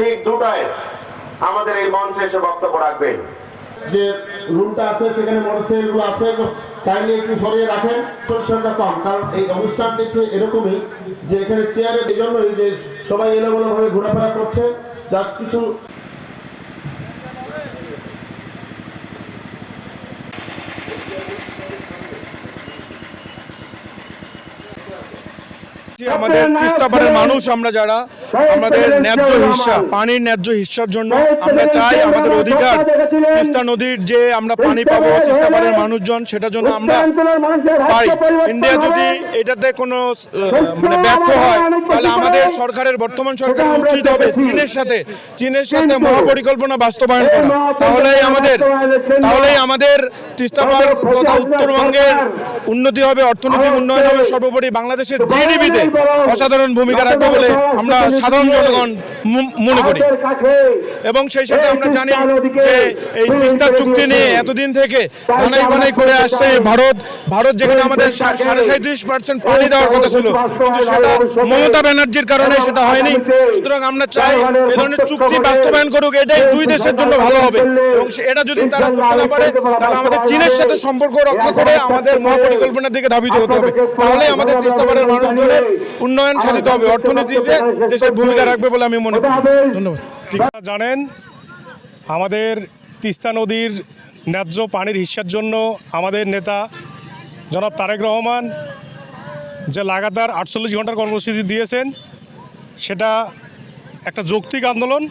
ঠিক 2টায় আমাদের এই মঞ্চে এসে বক্তব্য রাখবেন। যে রুমটা আছে সেখানে মোটরসাইকেলগুলো আছে, কাইন্ডলি একটু সরিয়ে রাখেন। পরিসরটা কম, কারণ এই অনুষ্ঠানটি এরকমই যে এখানে চেয়ারের এই জন্যই যে সবাই এলোমেলোভাবে ঘোরাফেরা করছে, জাস্ট কিছু আমাদের তিস্তাপাড়ের মানুষ আমরা যারা আমাদের ন্যায্য হিস্সা, পানির ন্যায্য হিস্সার জন্য আমরা চাই আমাদের অধিকার, তিস্তা নদীর যে আমরা পানি পাবো তিস্তাপাড়ের মানুষজন, সেটার জন্য আমরা পাই। ইন্ডিয়া যদি এটাতে কোনো মানে ব্যর্থ হয়, তাহলে আমাদের সরকারের, বর্তমান সরকারের উচিত হবে চীনের সাথে মহাপরিকল্পনা বাস্তবায়ন করা। তাহলেই আমাদের তিস্তাপাড় তথা উত্তরবঙ্গের উন্নতি হবে, অর্থনৈতিক উন্নয়ন হবে, সর্বোপরি বাংলাদেশের জিডিপিতে অসাধারণ ভূমিকা রাখবে বলে আমরা সাধারণ জনগণ মনে করি। এবং সেই সাথে আমরা জানি যে এই তিস্তা চুক্তি নিয়ে এতদিন থেকে বানাই করে আসছে ভারত, যেখানে আমাদের 37% পানি দেওয়ার কথা ছিল, কিন্তু সেটা মমতা ব্যানার্জির কারণে সেটা হয়নি। সুতরাং আমরা চাই এই ধরনের চুক্তি বাস্তবায়ন করুক, এটাই দুই দেশের জন্য ভালো হবে। এবং এটা যদি তারা করতে না পারে, তাহলে আমাদের চীনের সাথে সম্পর্ক রক্ষা করে আমাদের মহাপরিকল্পনার দিকে ধাবিত হতে হবে। তাহলে আমাদের তিস্তাপাড়ের মানুষজনের উন্নয়ন সাধিত হবে, অর্থনীতিতে দেশের ভূমিকা রাখবে বলে আমি মনে করি। ধন্যবাদ। জানেন, আমাদের তিস্তা নদীর ন্যায্য পানির হিস্যার জন্য আমাদের নেতা জনাব তারেক রহমান যে লাগাতার 48 ঘন্টার কর্মসূচি দিয়েছেন, সেটা একটা যৌক্তিক আন্দোলন।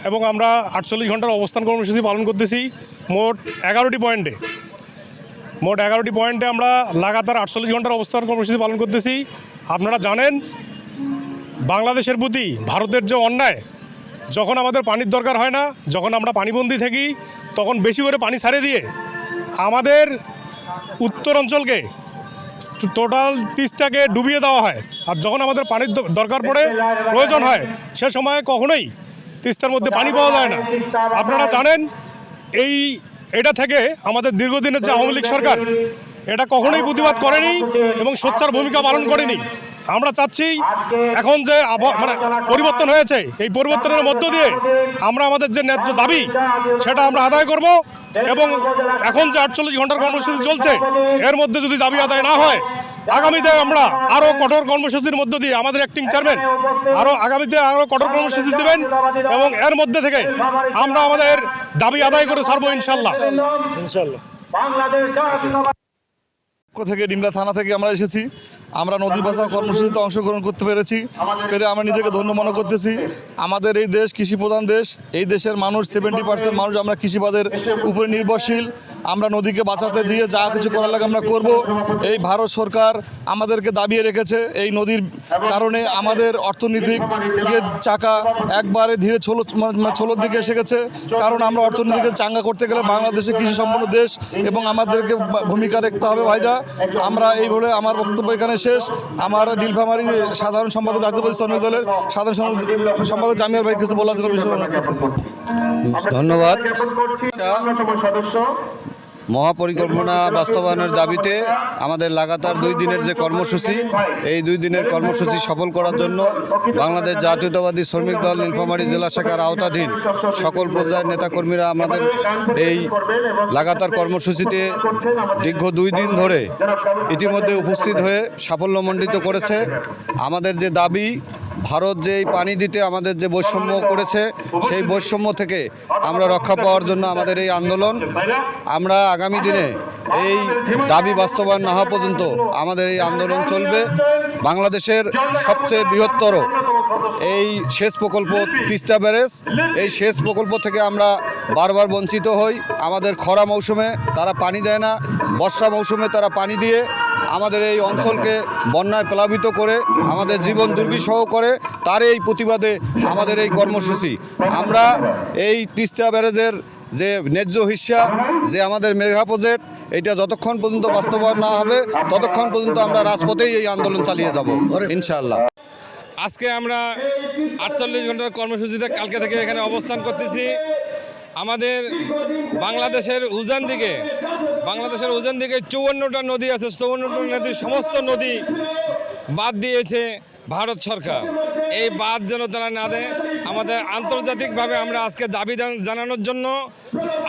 এবং আমরা 48 ঘন্টার অবস্থান কর্মসূচি পালন করতেছি মোট 11টি পয়েন্টে আমরা লাগাতার 48 ঘন্টার অবস্থান কর্মসূচি পালন করতেছি। আপনারা জানেন, বাংলাদেশের প্রতি ভারতের যে অন্যায়, যখন আমাদের পানির দরকার হয় না, যখন আমরা পানিবন্দী থাকি, তখন বেশি করে পানি ছাড়ে দিয়ে আমাদের উত্তর অঞ্চলকে, টোটাল তিস্তাকে ডুবিয়ে দেওয়া হয়। আর যখন আমাদের পানির দরকার পড়ে, প্রয়োজন হয়, সে সময় কখনোই তিস্তার মধ্যে পানি পাওয়া যায় না। আপনারা জানেন, এটা থেকে আমাদের দীর্ঘদিনের যে আওয়ামী লীগ সরকার, এটা কখনোই প্রতিবাদ করেনি এবং সোচ্চার ভূমিকা পালন করেনি। আমরা চাচ্ছি এখন যে পরিবর্তন হয়েছে, এই পরিবর্তনের মধ্য দিয়ে আমরা আমাদের যে ন্যায্য দাবি সেটা আমরা আদায় করব। এবং এখন যে 48 ঘন্টার কর্মসূচি চলছে, এর মধ্যে যদি দাবি আদায় না হয়, আগামীতে আমরা আরও কঠোর কর্মসূচির মধ্য দিয়ে, আমাদের অ্যাক্টিং চেয়ারম্যান আগামীতে আরও কঠোর কর্মসূচি দেবেন এবং এর মধ্যে থেকে আমরা আমাদের দাবি আদায় করে ছাড়বো ইনশাল্লাহ। থেকে ডিমলা থানা থেকে আমরা এসেছি। আমরা নদী বাঁচাও কর্মসূচিতে অংশগ্রহণ করতে পেরে আমরা নিজেকে ধন্য মনে করতেছি। আমাদের এই দেশ কৃষি প্রধান দেশ, এই দেশের মানুষ 70% মানুষ আমরা কৃষিবাদের উপরে নির্ভরশীল। আমরা নদীকে বাঁচাতে গিয়ে যা কিছু করার লাগে আমরা করব। এই ভারত সরকার আমাদেরকে দাবিয়ে রেখেছে, এই নদীর কারণে আমাদের অর্থনৈতিক চাকা একবারে ধীরে ছোলোর দিকে এসে গেছে। কারণ আমরা অর্থনীতিকে চাঙ্গা করতে গেলে বাংলাদেশে কৃষি সম্পন্ন দেশ এবং আমাদেরকে ভূমিকা রাখতে হবে ভাইরা। আমরা এই বলে আমার বক্তব্য এখানে শেষ। আমার নীলফামারী সাধারণ সম্পাদক জাতীয়তাবাদী শ্রমিক দলের সাধারণ সম্পাদক জামিয়ার ভাই কিছু বলার জন্য বিষয় ধন্যবাদ। মহাপরিকল্পনা বাস্তবায়নের দাবিতে আমাদের লাগাতার 2 দিনের যে কর্মসূচি, এই 2 দিনের কর্মসূচি সফল করার জন্য বাংলাদেশ জাতীয়তাবাদী শ্রমিক দল নীলফামারী জেলা শাখার আওতাধীন সকল পর্যায়ের নেতাকর্মীরা আমাদের এই লাগাতার কর্মসূচিতে দীর্ঘ 2 দিন ধরে ইতিমধ্যে উপস্থিত হয়ে সাফল্যমণ্ডিত করেছে। আমাদের যে দাবি, ভারত যে পানি দিতে আমাদের যে বৈষম্য করেছে, সেই বৈষম্য থেকে আমরা রক্ষা পাওয়ার জন্য আমাদের এই আন্দোলন। আমরা আগামী দিনে এই দাবি বাস্তবায়ন না হওয়া পর্যন্ত আমাদের এই আন্দোলন চলবে। বাংলাদেশের সবচেয়ে বৃহত্তর এই সেচ প্রকল্প তিস্তা ব্যারেজ, এই সেচ প্রকল্প থেকে আমরা বারবার বঞ্চিত হই। আমাদের খরা মৌসুমে তারা পানি দেয় না, বর্ষা মৌসুমে তারা পানি দিয়ে আমাদের এই অঞ্চলকে বন্যায় প্লাবিত করে আমাদের জীবন দুর্বিষহ করে। তার এই প্রতিবাদে আমাদের এই কর্মসূচি। আমরা এই তিস্তা ব্যারেজের যে ন্যায্য হিস্সা, যে আমাদের মেগা প্রজেক্ট, এটা যতক্ষণ পর্যন্ত বাস্তবায়ন না হবে ততক্ষণ পর্যন্ত আমরা রাজপথেই এই আন্দোলন চালিয়ে যাব ইনশাআল্লাহ। আজকে আমরা 48 ঘন্টার কর্মসূচিতে কালকে থেকে এখানে অবস্থান করতেছি। আমাদের বাংলাদেশের উজান দিকে 54টা নদী আছে। 54টা নদীর সমস্ত নদী বাদ দিয়েছে ভারত সরকার। এই বাদ যেন তারা না দেয়, আমাদের আন্তর্জাতিকভাবে আমরা আজকে দাবি জানানোর জন্য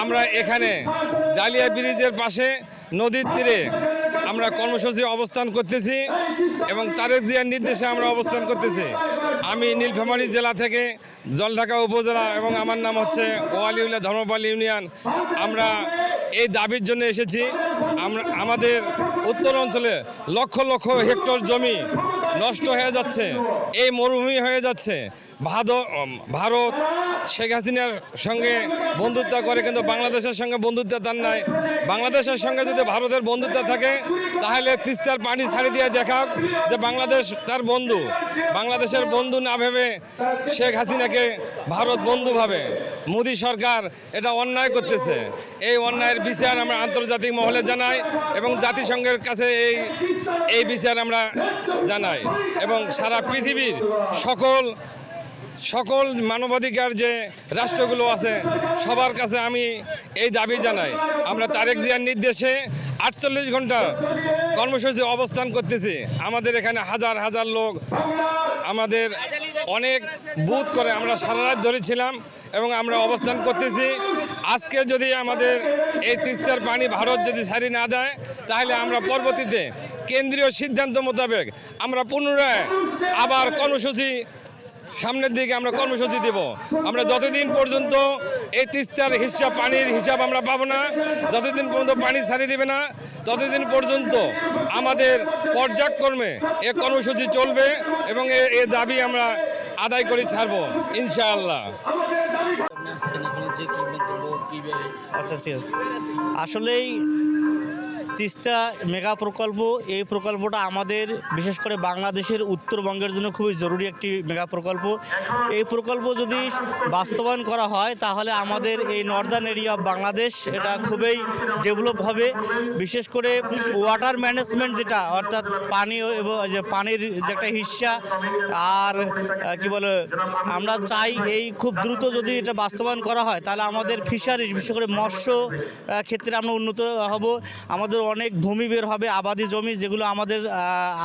আমরা এখানে ডালিয়া ব্রিজের পাশে নদীর তীরে আমরা কর্মসূচি অবস্থান করতেছি এবং তারেক জিয়ার নির্দেশে আমরা অবস্থান করতেছি। আমি নীলফামারী জেলা থেকে জলঢাকা উপজেলা এবং আমার নাম হচ্ছে ওয়ালিউল্লাহ ধর্মপাল ইউনিয়ন। আমরা এই দাবির জন্য এসেছি। আমাদের উত্তর অঞ্চলে লক্ষ লক্ষ হেক্টর জমি নষ্ট হয়ে যাচ্ছে, এই মরুভূমি হয়ে যাচ্ছে। ভারত শেখ হাসিনার সঙ্গে বন্ধুত্ব করে, কিন্তু বাংলাদেশের সঙ্গে বন্ধুত্ব তার নাই। বাংলাদেশের সঙ্গে যদি ভারতের বন্ধুত্ব থাকে তাহলে তিস্তার পানি ছাড়ি দিয়ে দেখাক যে বাংলাদেশ তার বন্ধু। বাংলাদেশের বন্ধু না ভেবে শেখ হাসিনাকে ভারত বন্ধু ভাবে। মোদী সরকার এটা অন্যায় করতেছে। এই অন্যায়ের বিচার আমরা আন্তর্জাতিক মহলে জানাই এবং জাতিসংঘের কাছে এই বিচার আমরা জানাই এবং সারা পৃথিবীর সকল মানবাধিকার যে রাষ্ট্রগুলো আছে সবার কাছে আমি এই দাবি জানাই। আমরা তারেক জিয়ার নির্দেশে 48 ঘন্টা কর্মসূচি অবস্থান করতেছি। আমাদের এখানে হাজার হাজার লোক, আমাদের অনেক বুথ করে আমরা সারা রাত ধরেছিলাম এবং আমরা অবস্থান করতেছি। আজকে যদি আমাদের এই তিস্তার পানি ভারত যদি ছাড়ি না দেয় তাহলে আমরা পরবর্তীতে কেন্দ্রীয় সিদ্ধান্ত মোতাবেক আমরা পুনরায় আবার কর্মসূচি সামনের দিকে আমরা কর্মসূচি দেব। আমরা যতদিন পর্যন্ত এই তিস্তার পানির হিসাব আমরা পাবো না, যতদিন পর্যন্ত পানি ছাড়িয়ে দেবে না, ততদিন পর্যন্ত আমাদের পর্যায়ক্রমে এ কর্মসূচি চলবে এবং এ দাবি আমরা আদায় করে ছাড়বো ইনশাআল্লাহ। আচ্ছা ঠিক আছে। আসলেই তিস্তা মেগা প্রকল্প, এই প্রকল্পটা আমাদের বিশেষ করে বাংলাদেশের উত্তরবঙ্গের জন্য খুবই জরুরি একটি মেগা প্রকল্প। এই প্রকল্প যদি বাস্তবায়ন করা হয় তাহলে আমাদের এই নর্দার্ন এরিয়া অফ বাংলাদেশ এটা খুবই ডেভেলপ হবে। বিশেষ করে ওয়াটার ম্যানেজমেন্ট যেটা, অর্থাৎ পানি এবং যে পানির যে একটা হিস্সা, আর কি বলে আমরা চাই এই খুব দ্রুত যদি এটা বাস্তবায়ন করা হয় তাহলে আমাদের ফিশারিজ বিশেষ করে মৎস্য ক্ষেত্রে আমরা উন্নত হব। আমাদের অনেক ভূমি বের হবে, আবাদি জমি, যেগুলো আমাদের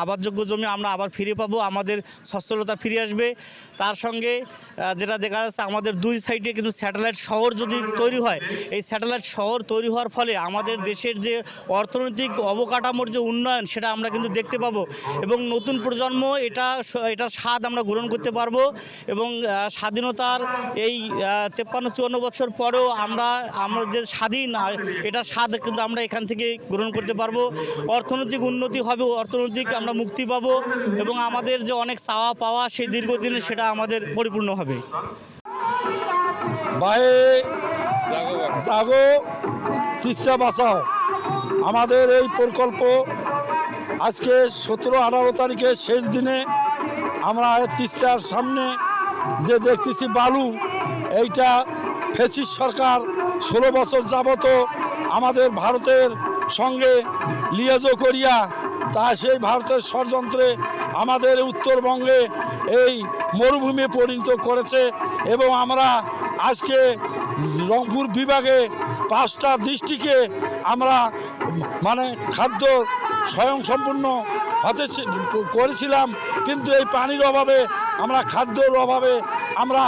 আবাদযোগ্য জমি আমরা আবার ফিরে পাবো, আমাদের সচ্ছলতা ফিরে আসবে। তার সঙ্গে যেটা দেখা যাচ্ছে আমাদের দুই সাইডে কিন্তু স্যাটেলাইট শহর যদি তৈরি হয়, এই স্যাটেলাইট শহর তৈরি হওয়ার ফলে আমাদের দেশের যে অর্থনৈতিক অবকাঠামোর যে উন্নয়ন সেটা আমরা কিন্তু দেখতে পাবো এবং নতুন প্রজন্ম এটার স্বাদ আমরা গ্রহণ করতে পারবো এবং স্বাধীনতার এই 53-54 বছর পরেও আমরা যে স্বাধীন এটার স্বাদ কিন্তু আমরা এখান থেকে গ্রহণ করতে পারবো। অর্থনৈতিক উন্নতি হবে, অর্থনৈতিক আমরা মুক্তি পাবো এবং আমাদের যে অনেক চাওয়া পাওয়া সেই দীর্ঘদিনে সেটা আমাদের পরিপূর্ণ হবে। জাগো তিস্তা বাঁচাও, আমাদের এই প্রকল্প আজকে 17-18 তারিখে শেষ দিনে আমরা তিস্তার সামনে যে দেখতেছি বালু, এইটা ফ্যাসিস্ট সরকার 16 বছর যাবত আমাদের ভারতের সঙ্গে লিয়াজো করিয়া সেই ভারতের ষড়যন্ত্রে আমাদের উত্তরবঙ্গে এই মরুভূমি পরিণত করেছে এবং আমরা আজকে রংপুর বিভাগে 5টা ডিস্ট্রিক্টে আমরা খাদ্য স্বয়ংসম্পূর্ণ করেছিলাম, কিন্তু এই পানির অভাবে আমরা খাদ্যর অভাবে আমরা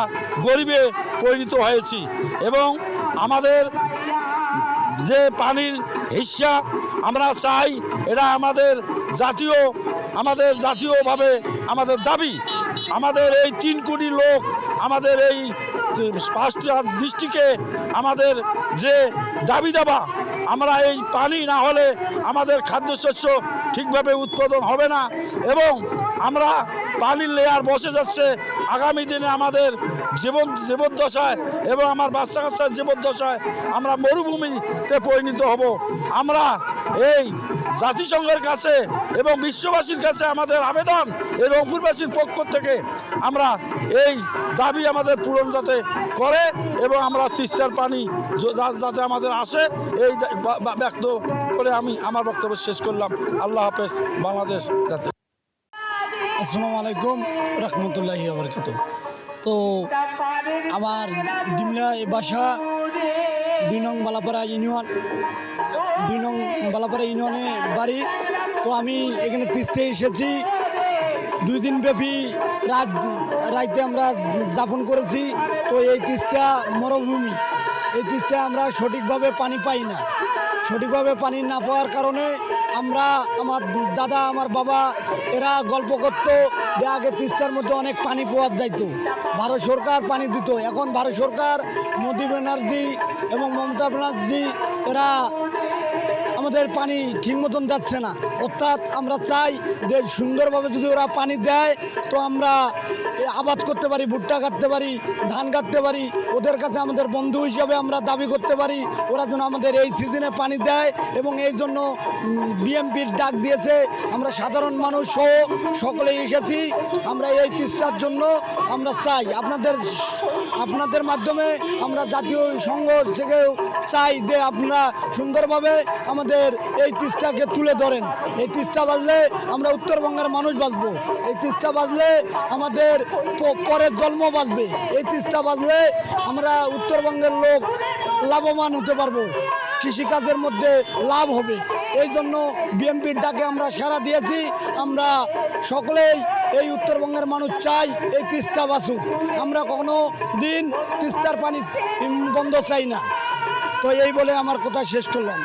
গরিবে পরিণত হয়েছি এবং আমাদের যে পানির হিস্সা আমরা চাই, এটা আমাদের জাতীয়ভাবে আমাদের দাবি। আমাদের এই 3 কোটি লোক, আমাদের এই 5টা ডিস্ট্রিক্টে আমাদের যে দাবি দাবা, আমরা এই পানি না হলে আমাদের খাদ্যশস্য ঠিকভাবে উৎপাদন হবে না এবং আমরা পানির লেয়ার বসে যাচ্ছে। আগামী দিনে আমাদের জীবদ্দশায় এবং আমার বাচ্চা কাচ্চার জীবদ্দশায় আমরা মরুভূমিতে পরিণত হব। আমরা এই জাতিসংঘের কাছে এবং বিশ্ববাসীর কাছে আমাদের আবেদন, এই রংপুরবাসীর পক্ষ থেকে আমরা এই দাবি আমাদের পূরণ যাতে করে এবং আমরা তিস্তার পানি যাতে আমাদের আসে, এই ব্যক্ত করে আমি আমার বক্তব্য শেষ করলাম। আল্লাহ হাফেজ। বাংলাদেশ জাতীয়। আসসালামু আলাইকুম রহমতুল্লাহি ওয়া বারাকাতুহু। তো আমার ডিমলা বাসা 2 নং বালাপাড়া ইউনিয়নে বাড়ি। তো আমি এখানে তিস্তায় এসেছি 2 দিন ব্যাপী রাইতে আমরা যাপন করেছি। তো এই তিস্তা মরুভূমি, এই তিস্তায় আমরা সঠিকভাবে পানি পাই না। সঠিকভাবে পানি না পাওয়ার কারণে আমরা, আমার দাদা, আমার বাবা এরা গল্প করতো যে আগে তিস্তার মধ্যে অনেক পানি পাওয়া যাইতো, ভারত সরকার পানি দিত। এখন ভারত সরকার মোদী ব্যানার্জি এবং মমতা ব্যানার্জি এরা আমাদের পানি ঠিক মতন যাচ্ছে না। অর্থাৎ আমরা চাই যে সুন্দরভাবে যদি ওরা পানি দেয় তো আমরা আবাদ করতে পারি, ভুট্টা কাটতে পারি, ধান কাটতে পারি। ওদের কাছে আমাদের বন্ধু হিসাবে আমরা দাবি করতে পারি ওরা যেন আমাদের এই সিজনে পানি দেয়। এবং এই জন্য বিএমপির ডাক দিয়েছে। আমরা সাধারণ মানুষ সহ সকলেই এসেছি। আমরা এই তিস্তার জন্য আমরা চাই আপনাদের মাধ্যমে আমরা জাতীয় সংঘ থেকেও চাই যে আপনারা সুন্দরভাবে আমাদের এই তিস্তাকে তুলে ধরেন। এই তিস্তা বাজলে আমরা উত্তরবঙ্গের মানুষ বাঁচবো, এই তিস্তা বাজলে আমাদের পরের জন্ম বাঁচবে, এই তিস্তা বাজলে আমরা উত্তরবঙ্গের লোক লাভবান হতে পারবো, কৃষিকাজের মধ্যে লাভ হবে। এই জন্য বিএমপির ডাকে আমরা সাড়া দিয়েছি। আমরা সকলেই এই উত্তরবঙ্গের মানুষ চাই এই তিস্তা বাঁচুক। আমরা কখনো দিন তিস্তার পানি বন্ধ চাই না। তো এই বলে আমার কথা শেষ করলাম।